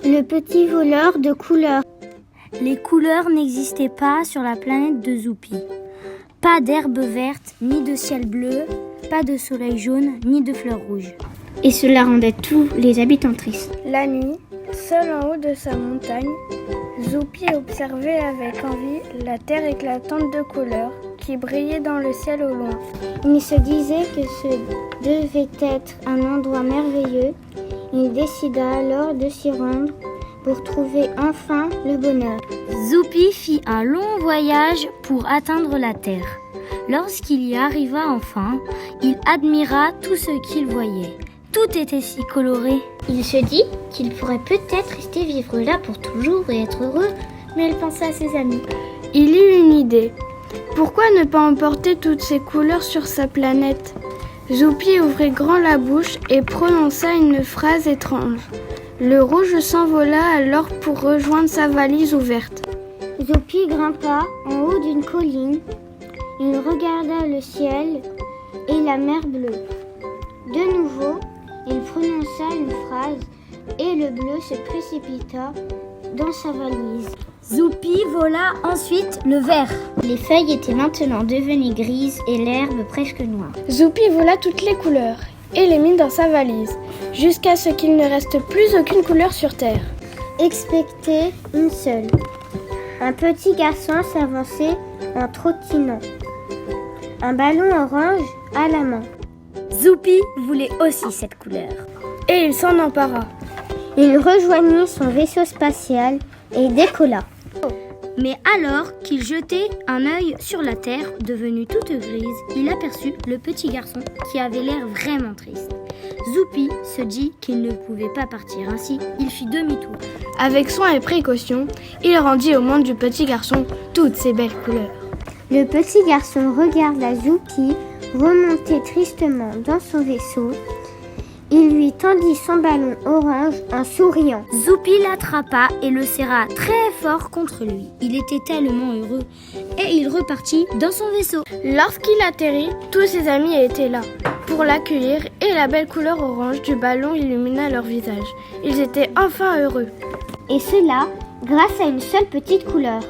Le petit voleur de couleurs. Les couleurs n'existaient pas sur la planète de Zoupi. Pas d'herbe verte, ni de ciel bleu, pas de soleil jaune, ni de fleurs rouges. Et cela rendait tous les habitants tristes. La nuit, seul en haut de sa montagne, Zoupi observait avec envie la terre éclatante de couleurs qui brillait dans le ciel au loin. Il se disait que ce devait être un endroit merveilleux. Il décida alors de s'y rendre pour trouver enfin le bonheur. Zoupi fit un long voyage pour atteindre la terre. Lorsqu'il y arriva enfin, il admira tout ce qu'il voyait. Tout était si coloré. Il se dit qu'il pourrait peut-être rester vivre là pour toujours et être heureux, mais il pensa à ses amis. Il eut une idée. Pourquoi ne pas emporter toutes ces couleurs sur sa planète ? Zoupi ouvrit grand la bouche et prononça une phrase étrange. Le rouge s'envola alors pour rejoindre sa valise ouverte. Zoupi grimpa en haut d'une colline. Il regarda le ciel et la mer bleue. De nouveau, il prononça une phrase et le bleu se précipita dans sa valise. Zoupi vola ensuite le vert. Les feuilles étaient maintenant devenues grises et l'herbe presque noire. Zoupi vola toutes les couleurs et les mit dans sa valise, jusqu'à ce qu'il ne reste plus aucune couleur sur terre. Excepté une seule. Un petit garçon s'avançait en trottinant, un ballon orange à la main. Zoupi voulait aussi cette couleur. Et il s'en empara. Il rejoignit son vaisseau spatial et décolla. Mais alors qu'il jetait un œil sur la terre, devenue toute grise, il aperçut le petit garçon qui avait l'air vraiment triste. Zoupi se dit qu'il ne pouvait pas partir ainsi, il fit demi-tour. Avec soin et précaution, il rendit au monde du petit garçon toutes ces belles couleurs. Le petit garçon regarda Zoupi remonter tristement dans son vaisseau. Il lui tendit son ballon orange en souriant. Zoupi l'attrapa et le serra très fort contre lui. Il était tellement heureux et il repartit dans son vaisseau. Lorsqu'il atterrit, tous ses amis étaient là pour l'accueillir et la belle couleur orange du ballon illumina leur visage. Ils étaient enfin heureux. Et cela grâce à une seule petite couleur.